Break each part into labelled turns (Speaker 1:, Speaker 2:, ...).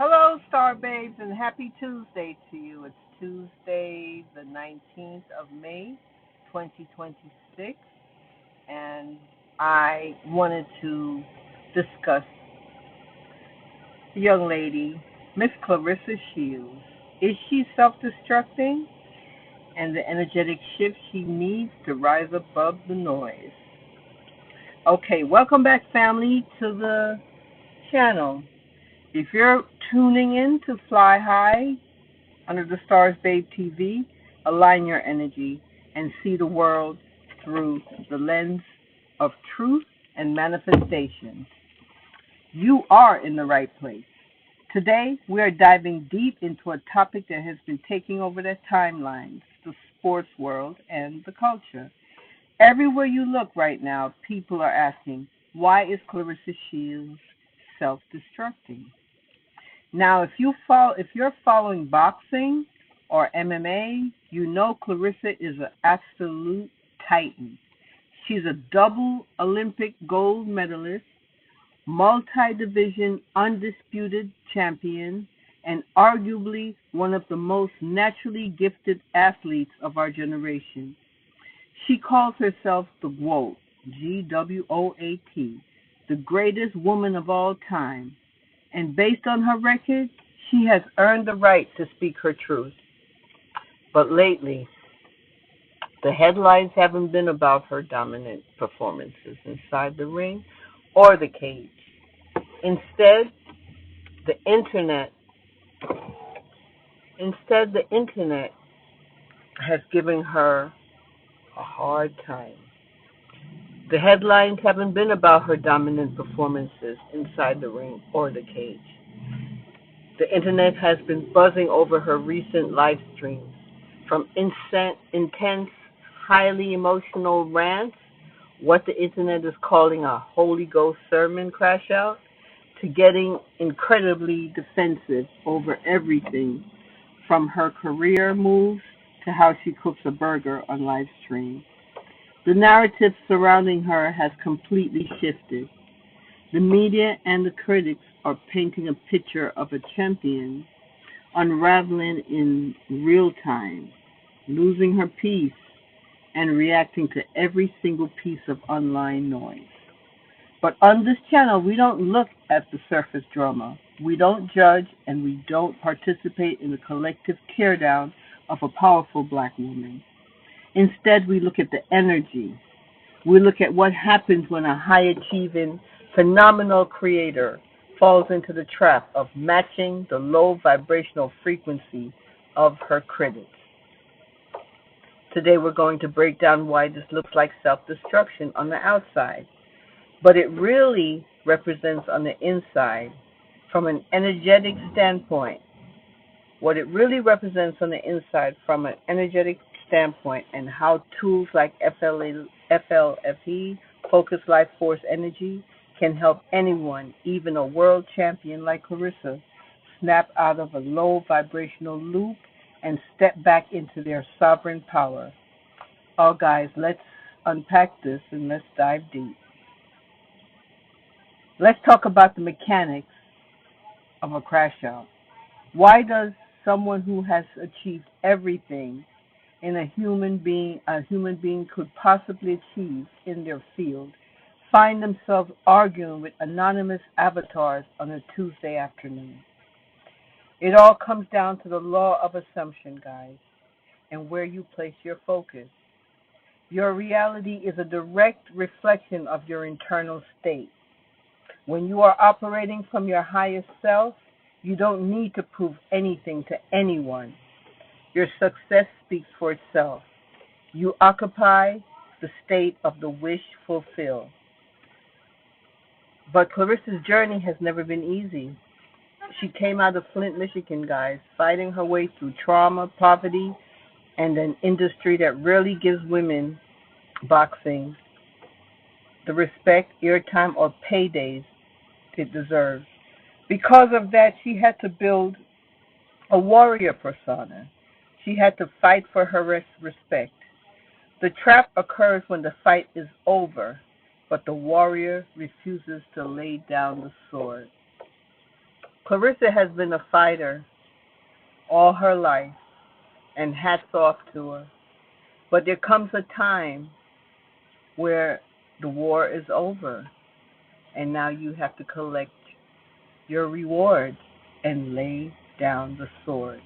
Speaker 1: Hello, Star Babes, and happy Tuesday to you. It's Tuesday, the 19th of May, 2026, and I wanted to discuss the young lady, Miss Claressa Shields. Is she self-destructing? And the energetic shift she needs to rise above the noise. Okay, welcome back, family, to the channel. If you're tuning in to Fly High under the Stars Babe TV, align your energy and see the world through the lens of truth and manifestation. You are in the right place. Today, we are diving deep into a topic that has been taking over the timelines, the sports world and the culture. Everywhere you look right now, people are asking, why is Claressa Shields self-destructing? Now, if you're following boxing or MMA, you know Claressa is an absolute titan. She's a double Olympic gold medalist, multi-division undisputed champion, and arguably one of the most naturally gifted athletes of our generation. She calls herself the G.W.O.A.T, G-W-O-A-T, the greatest woman of all time. And based on her record, she has earned the right to speak her truth. But lately, the headlines haven't been about her dominant performances inside the ring or the cage. Instead, the internet has given her a hard time. The headlines haven't been about her dominant performances inside the ring or the cage. The internet has been buzzing over her recent live streams, from intense, highly emotional rants, what the internet is calling a Holy Ghost sermon crash out, to getting incredibly defensive over everything, from her career moves to how she cooks a burger on live stream. The narrative surrounding her has completely shifted. The media and the critics are painting a picture of a champion unraveling in real time, losing her peace, and reacting to every single piece of online noise. But on this channel, we don't look at the surface drama. We don't judge, and we don't participate in the collective teardown of a powerful black woman. Instead, we look at the energy. We look at what happens when a high-achieving, phenomenal creator falls into the trap of matching the low vibrational frequency of her critics. Today, we're going to break down why this looks like self-destruction on the outside, but it really represents on the inside from an energetic standpoint. What it really represents on the inside from an energetic standpoint, and how tools like FLFE, Focus Life Force Energy, can help anyone, even a world champion like Claressa, snap out of a low vibrational loop and step back into their sovereign power. Oh, guys, let's unpack this and let's dive deep. Let's talk about the mechanics of a crash out. Why does someone who has achieved everything in a human being could possibly achieve in their field, find themselves arguing with anonymous avatars on a Tuesday afternoon? It all comes down to the law of assumption, guys, and where you place your focus. Your reality is a direct reflection of your internal state. When you are operating from your highest self, you don't need to prove anything to anyone. Your success speaks for itself. You occupy the state of the wish fulfilled. But Claressa's journey has never been easy. She came out of Flint, Michigan, guys, fighting her way through trauma, poverty, and an industry that rarely gives women boxing the respect, airtime, or paydays it deserves. Because of that, she had to build a warrior persona. She had to fight for her respect. The trap occurs when the fight is over, but the warrior refuses to lay down the sword. Claressa has been a fighter all her life, and hats off to her. But there comes a time where the war is over, and now you have to collect your rewards and lay down the sword.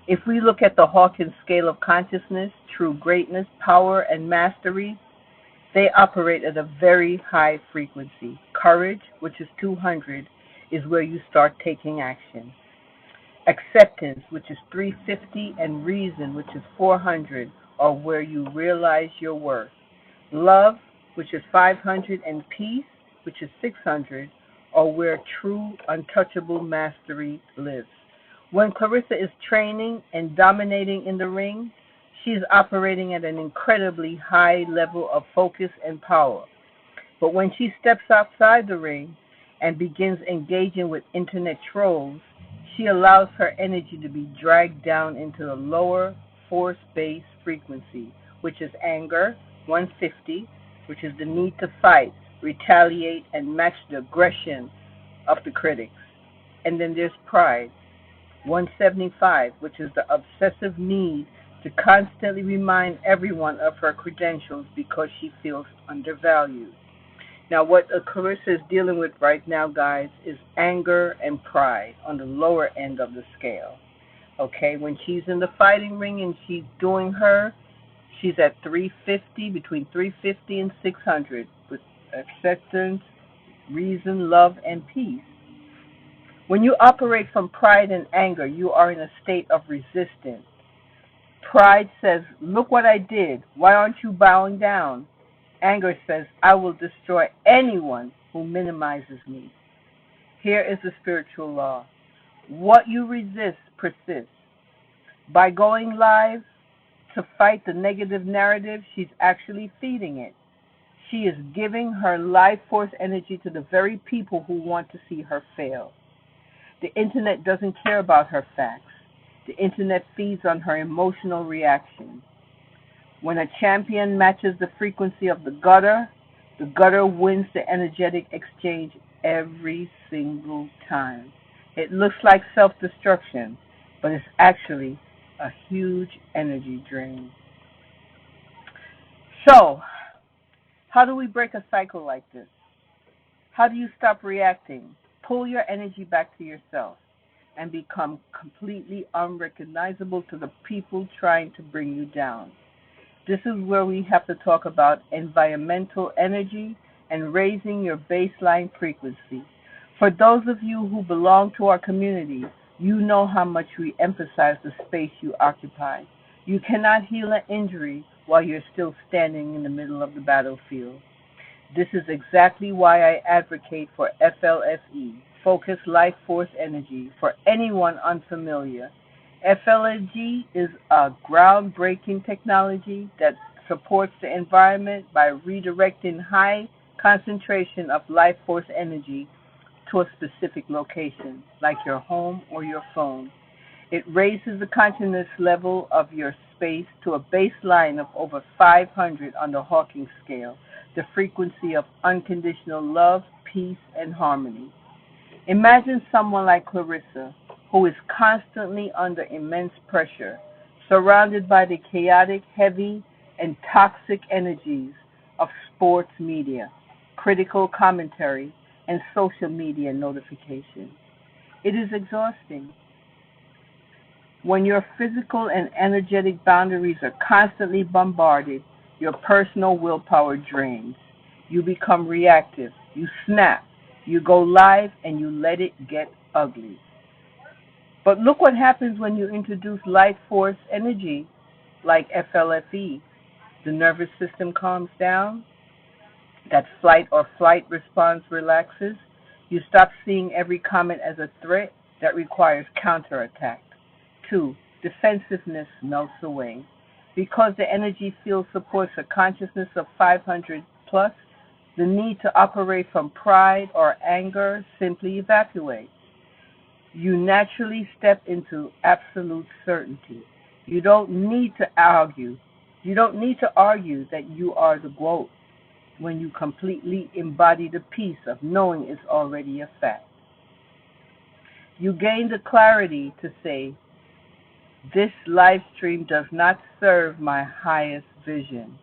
Speaker 1: If we look at the Hawkins Scale of Consciousness, true greatness, power, and mastery, they operate at a very high frequency. Courage, which is 200, is where you start taking action. Acceptance, which is 350, and reason, which is 400, are where you realize your worth. Love, which is 500, and peace, which is 600, are where true untouchable mastery lives. When Claressa is training and dominating in the ring, she is operating at an incredibly high level of focus and power. But when she steps outside the ring and begins engaging with internet trolls, she allows her energy to be dragged down into the lower force-based frequency, which is anger, 150, which is the need to fight, retaliate, and match the aggression of the critics. And then there's pride, 175, which is the obsessive need to constantly remind everyone of her credentials because she feels undervalued. Now, what Claressa is dealing with right now, guys, is anger and pride on the lower end of the scale. Okay, when she's in the fighting ring and she's doing her, she's at 350, between 350 and 600, with acceptance, reason, love, and peace. When you operate from pride and anger, you are in a state of resistance. Pride says, look what I did. Why aren't you bowing down? Anger says, I will destroy anyone who minimizes me. Here is the spiritual law. What you resist persists. By going live to fight the negative narrative, she's actually feeding it. She is giving her life force energy to the very people who want to see her fail. The internet doesn't care about her facts. The internet feeds on her emotional reaction. When a champion matches the frequency of the gutter wins the energetic exchange every single time. It looks like self-destruction, but it's actually a huge energy drain. So, how do we break a cycle like this? How do you stop reacting? Pull your energy back to yourself and become completely unrecognizable to the people trying to bring you down. This is where we have to talk about environmental energy and raising your baseline frequency. For those of you who belong to our community, you know how much we emphasize the space you occupy. You cannot heal an injury while you're still standing in the middle of the battlefield. This is exactly why I advocate for FLFE, Focused Life Force Energy, for anyone unfamiliar. FLFE is a groundbreaking technology that supports the environment by redirecting high concentration of life force energy to a specific location, like your home or your phone. It raises the consciousness level of your space to a baseline of over 500 on the Hawkins Scale, the frequency of unconditional love, peace, and harmony. Imagine someone like Claressa, who is constantly under immense pressure, surrounded by the chaotic, heavy, and toxic energies of sports media, critical commentary, and social media notifications. It is exhausting. When your physical and energetic boundaries are constantly bombarded, your personal willpower drains. You become reactive. You snap. You go live and you let it get ugly. But look what happens when you introduce life force energy like FLFE. The nervous system calms down. That flight or flight response relaxes. You stop seeing every comment as a threat that requires counterattack. 2. Defensiveness melts away. Because the energy field supports a consciousness of 500 plus, the need to operate from pride or anger simply evaporates. You naturally step into absolute certainty. You don't need to argue. You don't need to argue that you are the G.W.O.A.T when you completely embody the peace of knowing it's already a fact. You gain the clarity to say, this live stream does not serve my highest vision.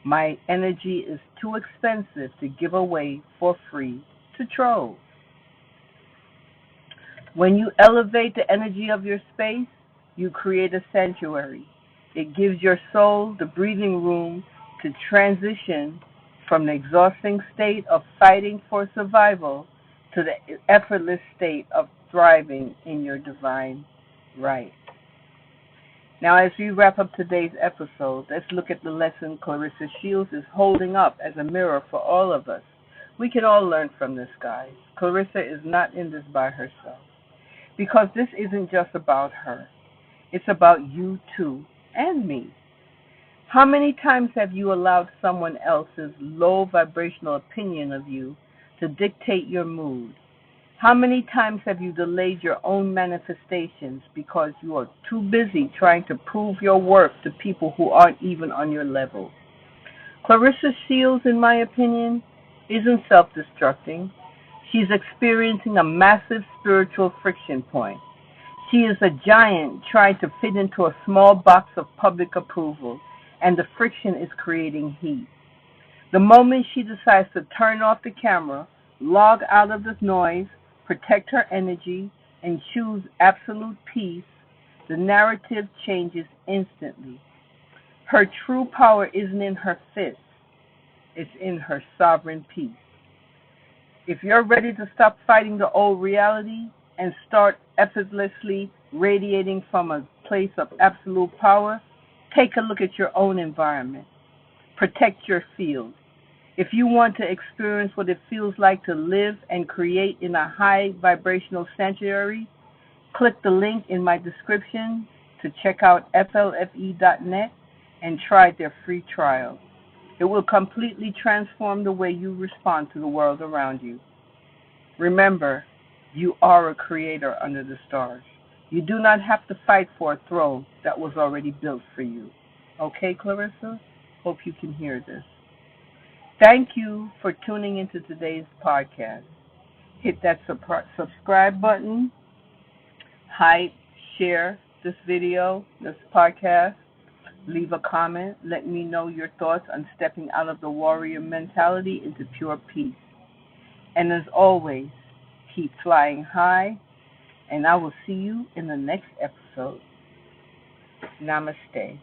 Speaker 1: My energy is too expensive to give away for free to trolls. When you elevate the energy of your space, you create a sanctuary. It gives your soul the breathing room to transition from the exhausting state of fighting for survival to the effortless state of thriving in your divine right. Now, as we wrap up today's episode, let's look at the lesson Claressa Shields is holding up as a mirror for all of us. We can all learn from this, guys. Claressa is not in this by herself, because this isn't just about her. It's about you too, and me. How many times have you allowed someone else's low vibrational opinion of you to dictate your mood? How many times have you delayed your own manifestations because you are too busy trying to prove your worth to people who aren't even on your level? Claressa Shields, in my opinion, isn't self-destructing. She's experiencing a massive spiritual friction point. She is a giant trying to fit into a small box of public approval, and the friction is creating heat. The moment she decides to turn off the camera, log out of the noise, protect her energy, and choose absolute peace, the narrative changes instantly. Her true power isn't in her fists, it's in her sovereign peace. If you're ready to stop fighting the old reality and start effortlessly radiating from a place of absolute power, take a look at your own environment. Protect your field. If you want to experience what it feels like to live and create in a high vibrational sanctuary, click the link in my description to check out flfe.net and try their free trial. It will completely transform the way you respond to the world around you. Remember, you are a creator under the stars. You do not have to fight for a throne that was already built for you. Okay, Claressa? Hope you can hear this. Thank you for tuning into today's podcast. Hit that subscribe button. Hype, share this video, this podcast. Leave a comment. Let me know your thoughts on stepping out of the warrior mentality into pure peace. And as always, keep flying high, and I will see you in the next episode. Namaste.